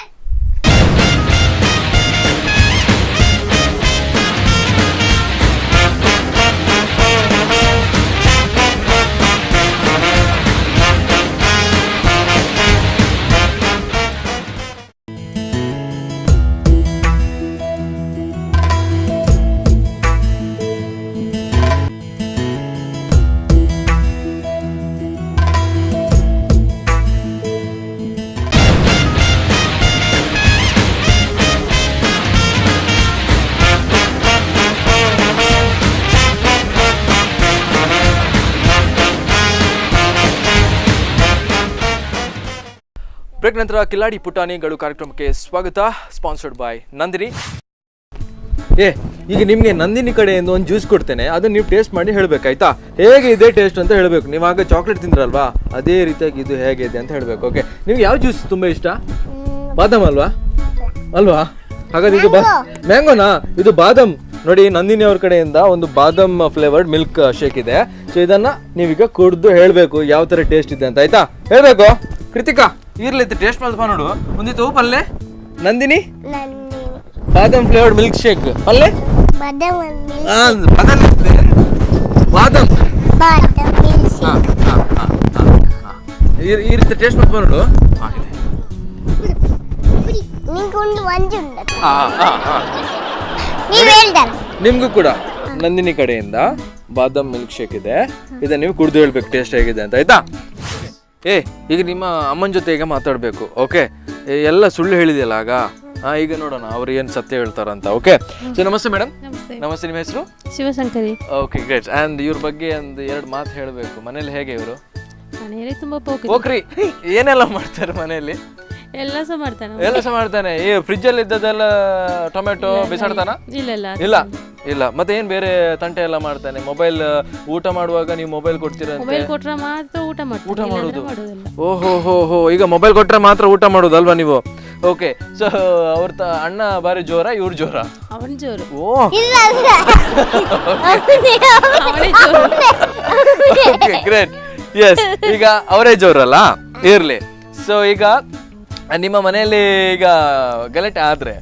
Speaker 1: ಬ್ರೇಕ್ ನಂತರ ಕಿಲಾಡಿ ಪುಟಾಣಿಗಳು ಕಾರ್ಯಕ್ರಮಕ್ಕೆ ಸ್ವಾಗತ. Sponsored by Nandini. ಈಗ ನಿಮಗೆ ನಂದಿನಿ ಕಡೆಯಿಂದ ಒಂದು ಜ್ಯೂಸ್ ಕೊಡ್ತೇನೆ, ಅದನ್ನ ನೀವು ಟೇಸ್ಟ್ ಮಾಡಿ ಹೇಳ್ಬೇಕಾಯ್ತಾ, ಹೇಗೆ ಇದೆ ಟೇಸ್ಟ್ ಅಂತ ಹೇಳಬೇಕು. ನೀವು ಆಗ ಚಾಕ್ಲೇಟ್ ತಿಂದ್ರಲ್ವಾ, ಅದೇ ರೀತಿಯಾಗಿ ಇದು ಹೇಗಿದೆ ಅಂತ ಹೇಳಬೇಕು. ಓಕೆ, ನಿಮ್ಗೆ ಯಾವ ಜ್ಯೂಸ್ ತುಂಬ ಇಷ್ಟ? ಬಾದಾಮ್ ಅಲ್ವಾ? ಹಾಗಾದ್ರೆ ಇದು ಮ್ಯಾಂಗೋನಾ? ಇದು ಬಾದಾಮ್ ನೋಡಿ, ನಂದಿನಿ ಅವ್ರ ಕಡೆಯಿಂದ ಒಂದು ಬಾದಾಮ್ ಫ್ಲೇವರ್ಡ್ ಮಿಲ್ಕ್ ಶೇಕ್ ಇದೆ. ಸೊ ಇದನ್ನ ನೀವೀಗ ಕುಡಿದು ಹೇಳ್ಬೇಕು ಯಾವ ತರ ಟೇಸ್ಟ್ ಇದೆ ಅಂತ, ಆಯ್ತಾ? ಹೇಳ್ಬೇಕು. ಕೃತಿಕಾ ಇರ್ಲಿ, ಟೇಸ್ಟ್ ಮಾಡ್ಬಾ ನೋಡು. ಒಂದಿತ್ತು ಪಲ್ಲೆ ನಂದಿನಿ ಬಾದಾಮ್ ಫ್ಲೇವರ್ಡ್ ಮಿಲ್ಕ್ ಶೇಕ್ ಪಲ್ಲೆ ಬಾದಾಮ್ ಈ ರೀತಿ ಟೇಸ್ಟ್ ಮಾಡ್ಬಾ ನೋಡು. ನಿಮ್ಗೂ ಕೂಡ ನಂದಿನಿ ಕಡೆಯಿಂದ ಬಾದಾಮ್ ಮಿಲ್ಕ್ ಶೇಕ್ ಇದೆ, ಇದನ್ನ ನೀವು ಕುಡಿದು ಹೇಳ್ಬೇಕು ಟೇಸ್ಟ್ ಹೇಗಿದೆ ಅಂತ, ಆಯ್ತಾ? ಈಗ ನಿಮ್ಮ ಅಮ್ಮನ ಜೊತೆ ಈಗ ಮಾತಾಡ್ಬೇಕು. ಓಕೆ, ಎಲ್ಲ ಸುಳ್ಳು ಹೇಳಿದೆಯಲ್ಲ ಆಗ, ಈಗ ನೋಡೋಣ ಅವ್ರು ಏನು ಸತ್ಯ ಹೇಳ್ತಾರಂತ. ಓಕೆ, ಸೊ ನಮಸ್ತೆ ಮೇಡಮ್. ನಮಸ್ತೆ, ನಿಮ್ಮ ಹೆಸರು?
Speaker 3: ಶಿವಶಂಕರಿ.
Speaker 1: Okay, great. ಅಂಡ್ ಇವ್ರ ಬಗ್ಗೆ ಒಂದು 2 ಮಾತು ಹೇಳಬೇಕು. ಮನೇಲಿ ಹೇಗೆ ಇವರು?
Speaker 3: ಮನೆಯಲ್ಲಿ ತುಂಬಾ
Speaker 1: ಪೋಖ್ರಿ. ಏನೆಲ್ಲ ಮಾಡ್ತಾರೆ ಮನೆಯಲ್ಲಿ?
Speaker 3: ಎಲ್ಲ ಸಹ ಮಾಡ್ತಾನೆ. ಈ
Speaker 1: ಫ್ರಿಜ್ ಅಲ್ಲಿ ಇದ್ದದೆಲ್ಲ ಟೊಮೆಟೊ ಬಿಸಾಡ್ತಾನ? ಇಲ್ಲ. ಮತ್ತೆ ಏನ್ ಬೇರೆ ತಂಟೆ ಎಲ್ಲ ಮಾಡ್ತಾನೆ? ಮೊಬೈಲ್ ಊಟ ಮಾಡುವಾಗ ನೀವು ಮೊಬೈಲ್ ಕೊಡ್ತೀರಾ?
Speaker 3: ಮೊಬೈಲ್ ಕೊಟ್ರೆ ಮಾತ್ರ ಊಟ
Speaker 1: ಮಾಡೋದು. ಓಹೋ, ಈಗ ಮೊಬೈಲ್ ಕೊಟ್ರೆ ಮಾತ್ರ ಊಟ ಮಾಡೋದಲ್ವಾ ನೀವು? ಓಕೆ, ಸೊ ಅವ್ರ ಅಣ್ಣ ಬಾರಿ ಜೋರ, ಇವ್ರ ಜೋರ?
Speaker 3: ಅವನ್ ಜೋರು.
Speaker 1: ಗ್ರೇಟ್. ಎಸ್, ಈಗ ಅವರೇ ಜೋರಲ್ಲ, ಇರ್ಲಿ. ಸೊ ಈಗ ನಿಮ್ಮ ಮನೆಯಲ್ಲಿ ಈಗ ಗಲಾಟೆ ಆದ್ರೆ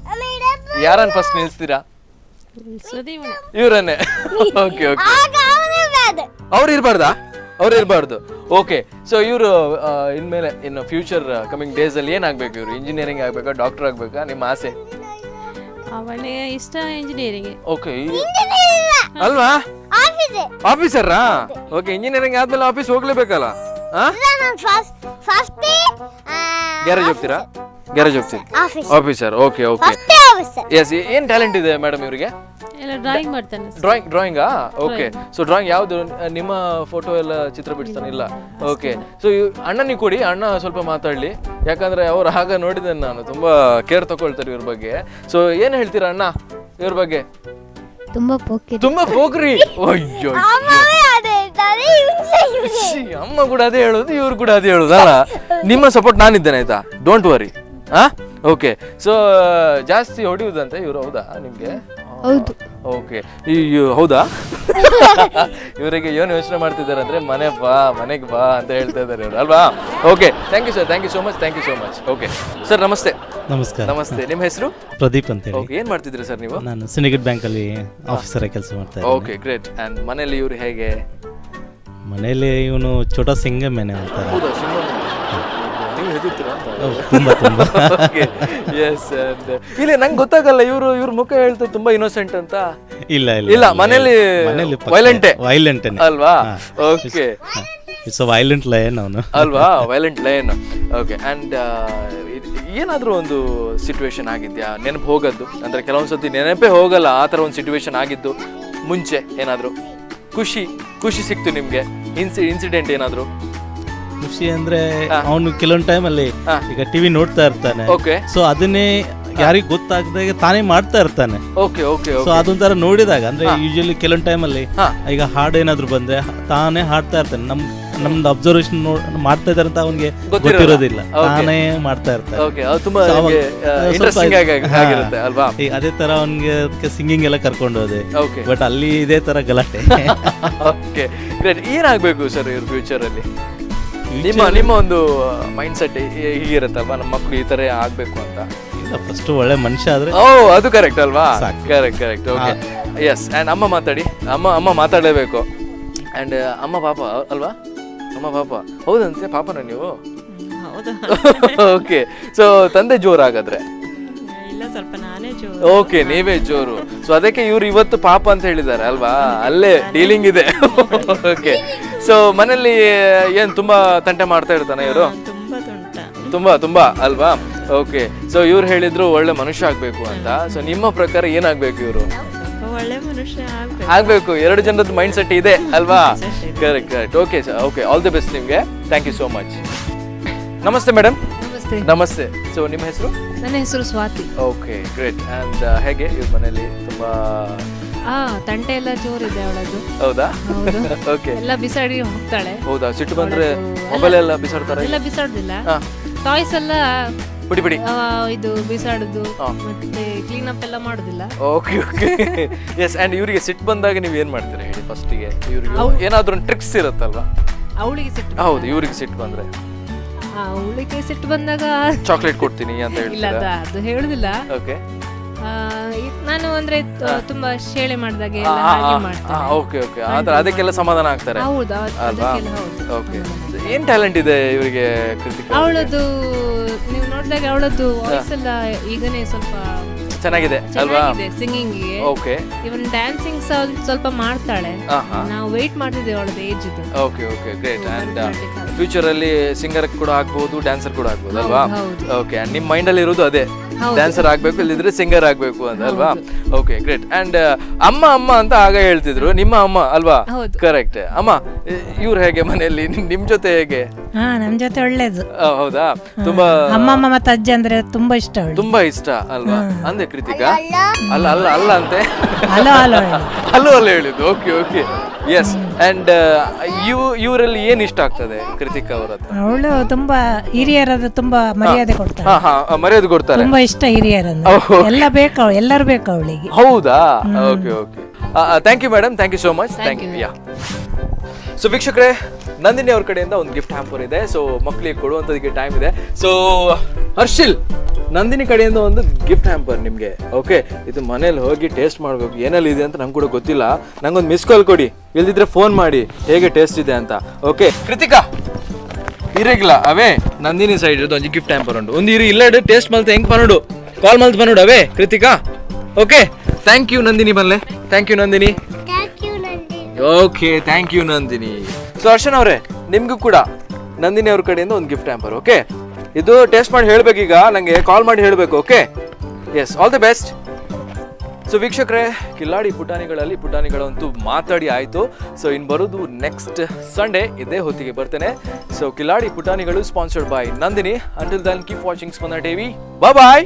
Speaker 1: ಯಾರನ್ನ ಫಸ್ಟ್ ನಿಲ್ಸ್ತೀರಾ? ಇವ್ರನ್ನೇ. ಓಕೆ, ಅವ್ರು ಇರ್ಬಾರ್ದು. ಓಕೆ, ಸೊ ಇವರು ಇನ್ಮೇಲೆ ಇನ್ನು ಫ್ಯೂಚರ್ ಕಮಿಂಗ್ ಡೇಸ್ ಅಲ್ಲಿ ಏನಾಗ್ಬೇಕು ಇವರು? ಇಂಜಿನಿಯರಿಂಗ್ ಆಗ್ಬೇಕಾ, ಡಾಕ್ಟರ್ ಆಗ್ಬೇಕಾ? ನಿಮ್ಮ ಆಸೆ?
Speaker 3: ಅವನಿಗೆ ಇಷ್ಟ ಇಂಜಿನಿಯರಿಂಗ್.
Speaker 1: ಓಕೆ, ಅಲ್ವಾ? ಆಫೀಸರಾ? ಓಕೆ, ಇಂಜಿನಿಯರಿಂಗ್ ಆದ್ಮೇಲೆ ಆಫೀಸ್ ಹೋಗ್ಲೇಬೇಕಲ್ಲ? ಗ್ಯಾರೇಜ್ ಹೋಗ್ತೀರಾ? ಆಫೀಸರ್. ಓಕೆ. ಎಸ್, ಏನ್ ಟ್ಯಾಲೆಂಟ್ ಇದೆ ಮೇಡಮ್ ಇವರಿಗೆ?
Speaker 3: ಡ್ರಾಯಿಂಗ್ ಮಾಡ್ತಾನೆ.
Speaker 1: ಡ್ರಾಯಿಂಗಾ? ಓಕೆ, ಸೊ ಡ್ರಾಯಿಂಗ್ ಯಾವ್ದು? ನಿಮ್ಮ ಫೋಟೋ ಎಲ್ಲ ಚಿತ್ರ ಬಿಡಿಸ್ತಾನೆ? ಇಲ್ಲ. ಓಕೆ, ಸೊ ಅಣ್ಣನಿಗೆ ಕೊಡಿ, ಅಣ್ಣ ಸ್ವಲ್ಪ ಮಾತಾಡ್ಲಿ. ಯಾಕಂದ್ರೆ ಅವ್ರು ಆಗ ನೋಡಿದ್ದೇನೆ ನಾನು, ತುಂಬಾ ಕೇರ್ ತಗೊಳ್ತಾರೆ ಇವ್ರ ಬಗ್ಗೆ. ಸೊ ಏನ್ ಹೇಳ್ತೀರಾ ಅಣ್ಣ ಇವ್ರ ಬಗ್ಗೆ?
Speaker 3: ತುಂಬಾ
Speaker 1: ಪೋಖ್ರಿ. ಅಯ್ಯೋ, ಅಮ್ಮ ಕೂಡ ಅದೇ ಹೇಳೋದು, ಇವ್ರು ಕೂಡ ಅದೇ ಹೇಳೋದಲ್ಲ. ನಿಮ್ಮ ಸಪೋರ್ಟ್ ನಾನಿದ್ದೇನೆ, ಆಯ್ತಾ? Don't worry. ಓಕೆ, ಸೊ ಜಾಸ್ತಿ ಹೊಡಿಯುವುದಂತೆ ಇವ್ರು, ಹೌದಾ ನಿಮ್ಗೆ? ಓಕೆ, ಹೌದಾ? ಇವರಿಗೆ ಏನು ಯೋಚನೆ ಮಾಡ್ತಿದ್ದಾರೆ ಅಂದ್ರೆ ಮನೆಗೆ ಬಾ ಅಂತ ಹೇಳ್ತಾ ಇದ್ದಾರೆ ಇವರು, ಅಲ್ವಾ? Okay, thank you sir, thank you so much. Okay sir, ನಮಸ್ತೆ. ನಮಸ್ತೆ. ನಿಮ್ಮ ಹೆಸರು?
Speaker 4: ಪ್ರದೀಪ್ ಅಂತ ಹೇಳಿ.
Speaker 1: ಓಕೆ, ಏನ್ ಮಾಡ್ತಿದ್ರಿ ಸರ್ ನೀವು?
Speaker 4: ನಾನು ಸಿಂಡಿಕೇಟ್ ಬ್ಯಾಂಕ್ ಅಲ್ಲಿ ಆಫೀಸರ್ ಆಗಿ ಕೆಲಸ ಮಾಡ್ತಾ ಇದ್ದೀನಿ.
Speaker 1: Okay, great. ಅಂಡ್ ಮನೆಯಲ್ಲಿ ಇವರು ಹೇಗೆ?
Speaker 4: ಮನೆಯಲ್ಲಿ ಇವನು ಛೋಟಾ ಸಿಂಗಮೇನೆ ಅಂತಾರೆ.
Speaker 1: ಹೌದಾ? ನೀವು ಹೆದರ್ತೀರಾ ಅಂತ?
Speaker 4: ತುಂಬಾ.
Speaker 1: ಎಸ್, ಇಲ್ಲಿ ನಂಗೆ ಗೊತ್ತಾಗಲ್ಲ, ಇವ್ರ ಮುಖ ಹೇಳ್ತಾರೆ ತುಂಬಾ ಇನ್ನೋಸೆಂಟ್ ಅಂತ. ಇಲ್ಲ, ಮನೆಯಲ್ಲಿ ವೈಲೆಂಟ್ ಅಲ್ವಾ? Okay,
Speaker 4: it's a violent lion ಅವನು,
Speaker 1: ಅಲ್ವಾ? Violent lion. ಓಕೆ, ಅಂಡ್ ಏನಾದ್ರೂ ಒಂದು ಸಿಚುವೇಶನ್ ಆಗಿದ್ಯಾ ನೆನಪು ಹೋಗದ್ದು? ಅಂದ್ರೆ ಕೆಲವೊಂದ್ಸತಿ ನೆನಪೇ ಹೋಗಲ್ಲ, ಆ ತರ ಒಂದು ಸಿಚುವೇಶನ್ ಆಗಿದ್ದು ಮುಂಚೆ ಏನಾದ್ರು? ಖುಷಿ ಸಿಕ್ತು ನಿಮ್ಗೆ? ಇನ್ಸಿಡೆಂಟ್ ಏನಾದ್ರು?
Speaker 4: ಖುಷಿ ಅಂದ್ರೆ ಅವನು ಕೆಲವೊಂದು ಟೈಮ್ ಅಲ್ಲಿ ಈಗ ಟಿವಿ ನೋಡ್ತಾ ಇರ್ತಾನೆ.
Speaker 1: ಓಕೆ,
Speaker 4: ಸೊ ಅದನ್ನೇ ಯಾರಿಗ್ ಗೊತ್ತಾಗದಾಗ ತಾನೇ ಮಾಡ್ತಾ ಇರ್ತಾನೆ.
Speaker 1: ಓಕೆ.
Speaker 4: ಸೊ ಅದೊಂಥರ ನೋಡಿದಾಗ ಅಂದ್ರೆ ಯೂಶಲಿ ಕೆಲವೊಂದು ಟೈಮ್ ಅಲ್ಲಿ ಈಗ ಹಾಡು ಏನಾದ್ರು ಬಂದ್ರೆ ತಾನೇ ಹಾಡ್ತಾ ಇರ್ತಾನೆ. ನಮ್ದು ಅಬ್ಸರ್ವೇಷನ್ ಮಾಡ್ತಾ ಇದಾರೆ ಅಂತ ಅವನಿಗೆ ಗೊತ್ತಿರೋದಿಲ್ಲ, ತಾನೇ ಮಾಡ್ತಾ ಇರ್ತಾರೆ. ಅದೇ ತರ ಅವನಿಗೆ ಸಿಂಗಿಂಗ್ ಎಲ್ಲ ಕರ್ಕೊಂಡು ಹೋದೆ, ಬಟ್ ಅಲ್ಲಿ ಇದೇ ತರ ಗಲಾಟೆ.
Speaker 1: ಏನಾಗ್ಬೇಕು ಸರ್ ಇವ್ರ ಫ್ಯೂಚರ್ ಅಲ್ಲಿ? ನಿಮ್ಮ ಒಂದು ಮೈಂಡ್ ಸೆಟ್ ಹೀಗಿರುತ್ತಲ್ವಾ, ನಮ್ಮ ಮಕ್ಕಳು ಈ ತರ ಆಗ್ಬೇಕು ಅಂತ?
Speaker 4: ಇಲ್ಲ, ಫಸ್ಟ್ ಒಳ್ಳೆ ಮನುಷ್ಯ ಆದ್ರೆ.
Speaker 1: ಅದು ಕರೆಕ್ಟ್ ಅಲ್ವಾ? ಕರೆಕ್ಟ್. Okay, S. ಅಂಡ್ ಅಮ್ಮ ಮಾತಾಡಿ. ಅಮ್ಮ ಮಾತಾಡಲೇಬೇಕು. ಅಂಡ್ ಅಮ್ಮ ಪಾಪ ಅಲ್ವಾ? ಅಮ್ಮ ಪಾಪ, ಹೌದಂತೆ? ಪಾಪನ ನೀವು? ಓಕೆ, ಸೊ ತಂದೆ ಜೋರು ಹಾಗಾದ್ರೆ? ಓಕೆ, ನೀವೇ ಜೋರು. ಸೊ ಅದಕ್ಕೆ ಇವ್ರು ಇವತ್ತು ಪಾಪ ಅಂತ ಹೇಳಿದ್ದಾರೆ ಅಲ್ವಾ? ಅಲ್ಲೇ ಡೀಲಿಂಗ್ ಇದೆ. ಓಕೆ, ಸೊ ಮನೇಲಿ ಏನ್ ತುಂಬಾ ತಂಟೆ ಮಾಡ್ತಾ ಇರ್ತಾನೆ ಇವರು? ತುಂಬಾ ಅಲ್ವಾ? ಓಕೆ, ಸೊ ಇವ್ರು ಹೇಳಿದ್ರು ಒಳ್ಳೆ ಮನುಷ್ಯ ಆಗ್ಬೇಕು ಅಂತ. ಸೊ ನಿಮ್ಮ ಪ್ರಕಾರ ಏನಾಗ್ಬೇಕು ಇವರು?
Speaker 3: ಒಳ್ಳೆ ಮನುಷ್ಯ
Speaker 1: ಆಗ್ಬೇಕು. 2 ಜನರದ್ದು ಮೈಂಡ್ ಸೆಟ್ ಇದೆ ಅಲ್ವಾ? Correct. Okay, all the best ನಿಮ್ಗೆ. Thank you so much. ನಮಸ್ತೆ ಮೇಡಮ್.
Speaker 3: ನಮಸ್ತೆ.
Speaker 1: ನಮಸ್ತೆ. ಸೊ ನಿಮ್ಮ ಹೆಸರು?
Speaker 3: ನನ್ನ ಹೆಸರು ಸ್ವಾತಿ.
Speaker 1: Okay, great. ಆ್ಯಂಡ್ ಹೇಗೆ ಇವ್ರ ಮನೆಯಲ್ಲಿ ತುಂಬಾ
Speaker 3: ತಂಟೆ ಎಲ್ಲ ಜೋರಿದೆ ಅವಳದು.
Speaker 1: ಹೌದಾ?
Speaker 3: ಹೌದು.
Speaker 1: ಓಕೆ.
Speaker 3: ಎಲ್ಲ ಬಿಸಾಡಿ ಹೋಗ್ತಾಳೆ.
Speaker 1: ಹೌದಾ? ಸಿಟ್ಟು ಬಂದ್ರೆ ಮೊಬೈಲ್ ಎಲ್ಲ ಬಿಸಾಡ್ತಾರೆ?
Speaker 3: ಎಲ್ಲ ಬಿಸಾಡುದಿಲ್ಲ, ಟಾಯ್ಸ್ ಎಲ್ಲ
Speaker 1: ಬಿಡಿ
Speaker 3: ಇದು ಬಿಸಾಡುದು ಮತ್ತೆ ಕ್ಲೀನ್ ಅಪ್ ಎಲ್ಲ ಮಾಡುದಿಲ್ಲ.
Speaker 1: Okay okay. ಎಸ್. ಆ್ಯಂಡ್ ಇವರಿಗೆ ಸಿಟ್ಟು ಬಂದಾಗ ನೀವು ಏನು ಮಾಡ್ತೀರಾ ಹೇಳಿ ಫಸ್ಟಿಗೆ? ಇವ್ರಿಗೆ ಏನಾದ್ರೂ ಟ್ರಿಕ್ಸ್ ಇರುತ್ತಲ್ವಾ?
Speaker 3: ಅವಳಿಗೆ ಸಿಟ್ಟು.
Speaker 1: ಹೌದು, ಇವ್ರಿಗೆ ಸಿಟ್ಟು ಬಂದ್ರೆ
Speaker 3: ಅವಳಿಗೆ ಸಿಟ್ಟು ಬಂದಾಗ
Speaker 1: ಚಾಕ್ಲೇಟ್ ಕೊಡ್ತೀನಿ ಅಂತ
Speaker 3: ಇಲ್ಲ,
Speaker 1: ಹೇಳ್ತೀರಾ?
Speaker 3: ಅದು ಹೇಳುದಿಲ್ಲ.
Speaker 1: ಓಕೆ.
Speaker 3: ನಾನು ಅಂದ್ರೆ ತುಂಬಾ ಶೇಳೆ ಮಾಡಿದಾಗ ಎಲ್ಲ ಹಾಗೆ ಮಾಡ್ತೇನೆ.
Speaker 1: Okay okay. ಆದ್ರೆ ಅದಕ್ಕೆಲ್ಲ ಸಮಾಧಾನ ಆಗ್ತಾರೆ
Speaker 3: ಹೌದು,
Speaker 1: ಅಲ್ವಾ?
Speaker 3: ಅದಕ್ಕೆಲ್ಲ ಹೌದು.
Speaker 1: ಓಕೆ. ಏನ್ ಟ್ಯಾಲೆಂಟ್ ಇದೆ ಇವರಿಗೆ ಕೃತಿಕಾ?
Speaker 3: ಅವಳದು ನೀವು ನೋಡಿದಾಗ ಅವಳದ್ದು ವಾಯ್ಸ್ ಎಲ್ಲ ಈಗನೇ ಸ್ವಲ್ಪ
Speaker 1: ಚೆನ್ನಾಗಿದೆ ಅಲ್ವಾ?
Speaker 3: ಸಿಂಗಿಂಗ್ ಗೆ.
Speaker 1: ಓಕೆ.
Speaker 3: ಇವನ್ ಡ್ಯಾನ್ಸಿಂಗ್ ಸ್ವಲ್ಪ ಮಾಡ್ತಾಳೆ. ನಾವು ವೇಟ್ ಮಾಡ್ತಿದ್ದೇವೆ ಅವಳದ್ದು ಏಜ್ ಇದು.
Speaker 1: Okay okay, great. And future ಅಲ್ಲಿ ಸಿಂಗರ್ ಕೂಡ ಆಗ್ಬಹುದು, ಡ್ಯಾನ್ಸರ್ ಕೂಡ ಆಗ್ಬಹುದು ಅಲ್ವಾ? ಓಕೆ. ಅಂಡ್ ನಿಮ್ಮ ಮೈಂಡ್ ಅಲ್ಲಿ ಇರೋದು ಅದೇ, ಡ್ಯಾನ್ಸರ್ ಆಗ್ಬೇಕು, ಇಲ್ಲಿದ್ರೆ ಸಿಂಗರ್ ಆಗ್ಬೇಕು ಅಂತ ಅಲ್ವಾ? Okay, great. ಅಂಡ್ ಅಮ್ಮ ಅಮ್ಮ ಅಂತ ಆಗ ಹೇಳ್ತಿದ್ರು, ನಿಮ್ಮ ಅಮ್ಮ ಅಲ್ವಾ? ಕರೆಕ್ಟ್. ಅಮ್ಮ ಇವ್ರು ಹೇಗೆ ಮನೆಯಲ್ಲಿ ನಿಮ್ ಜೊತೆ ಹೇಗೆ?
Speaker 5: ನಮ್ ಜೊತೆ ಒಳ್ಳೇದು.
Speaker 1: ಹೌದಾ? ತುಂಬಾ
Speaker 5: ಅಮ್ಮಮ್ಮ ಮತ್ತೆ ಅಜ್ಜಿ ಅಂದ್ರೆ ತುಂಬಾ ಇಷ್ಟ.
Speaker 1: ತುಂಬಾ ಇಷ್ಟ ಅಲ್ವಾ? ಅಂದ್ರೆ ಕೃತಿಕಾ ಅಲ್ಲ ಅಲ್ಲ ಅಲ್ಲ ಅಂತೆ
Speaker 5: ಹಲೋ ಹಲೋ
Speaker 1: ಅಲ್ಲೂ ಅಲ್ಲ ಹೇಳಿದ್ದು. Okay okay, S. ಅಂಡ್ ಇವರಲ್ಲಿ ಏನ್ ಇಷ್ಟ ಆಗ್ತದೆ ಕೃತಿಕಾ ಅವ್ರ ಹತ್ರ?
Speaker 5: ಅವಳು ತುಂಬಾ ಹಿರಿಯರದ ತುಂಬಾ ಮರ್ಯಾದೆ ಕೊಡ್ತಾಳೆ.
Speaker 1: ಮರ್ಯಾದೆ ಕೊಡ್ತಾರೆ,
Speaker 5: ತುಂಬಾ ಇಷ್ಟ ಹಿರಿಯರನ್ನು. ಎಲ್ಲ ಬೇಕು, ಎಲ್ಲರೂ ಬೇಕು ಅವಳಿಗೆ.
Speaker 1: ಹೌದಾ? Okay okay. Thank you madam, thank you so much. Thank you. Yeah. So ವೀಕ್ಷಕರೇ, ನಂದಿನಿ ಅವ್ರ ಕಡೆಯಿಂದ ಒಂದು ಗಿಫ್ಟ್ ಹ್ಯಾಂಪರ್ ಇದೆ. ಸೊ ಮಕ್ಕಳಿಗೆ ಕೊಡುವಂಥದಕ್ಕೆ ಟೈಮ್ ಇದೆ. ಸೊ ಹರ್ಷಿಲ್, ನಂದಿನಿ ಕಡೆಯಿಂದ ಒಂದು ಗಿಫ್ಟ್ ಹ್ಯಾಂಪರ್ ನಿಮಗೆ. ಓಕೆ, ಇದು ಮನೇಲಿ ಹೋಗಿ ಟೇಸ್ಟ್ ಮಾಡಬೇಕು, ಏನಲ್ಲಿ ಇದೆ ಅಂತ ನಂಗೆ ಕೂಡ ಗೊತ್ತಿಲ್ಲ. ನಂಗೊಂದು ಮಿಸ್ ಕಾಲ್ ಕೊಡಿ, ಇಲ್ದಿದ್ರೆ ಫೋನ್ ಮಾಡಿ ಹೇಗೆ ಟೇಸ್ಟ್ ಇದೆ ಅಂತ. ಓಕೆ ಕೃತಿಕಾ, ಇರಗಿಲ್ಲ ಅವೇ ನಂದಿನಿ ಸೈಡ್ ಇರೋದು ಒಂದು ಗಿಫ್ಟ್ ಹ್ಯಾಂಪರ್ ಉಂಟು. ಒಂದು ಇರು ಇಲ್ಲ ಟೇಸ್ಟ್ ಮಲ್ತೆ ಹೆಂಗೆ ಪನ್ನೋಡು, ಕಾಲ್ ಮಲ್ತು ಪನ್ನೋಡು ಅವೇ Krithika. Okay, thank you Nandini ಬನ್ಲೆ. Thank you Nandini. Okay, thank you Nandini. So Harshan ಅವರೇ, ನಿಮ್ಗೂ ಕೂಡ ನಂದಿನಿ ಅವ್ರ ಕಡೆಯಿಂದ ಒಂದು ಗಿಫ್ಟ್ ಹ್ಯಾಂಪರ್. ಓಕೆ, ಇದು ಟೇಸ್ಟ್ ಮಾಡಿ ಹೇಳ್ಬೇಕೀಗ, ನನಗೆ ಕಾಲ್ ಮಾಡಿ ಹೇಳಬೇಕು. Okay, yes, all the best. So ವೀಕ್ಷಕರೇ, ಕಿಲಾಡಿ ಪುಟಾಣಿಗಳಲ್ಲಿ ಪುಟಾಣಿಗಳಂತೂ ಮಾತಾಡಿ ಆಯಿತು. ಸೊ ಇನ್ನು ಬರೋದು ನೆಕ್ಸ್ಟ್ ಸಂಡೇ ಇದೇ ಹೊತ್ತಿಗೆ ಬರ್ತೇನೆ. ಸೊ ಕಿಲಾಡಿ ಪುಟಾಣಿಗಳು sponsored by Nandini. Until then keep watching Spandana TV. Bye bye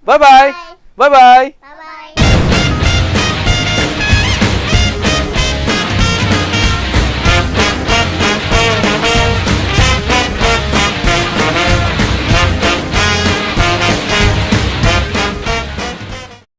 Speaker 1: bye bye bye bye.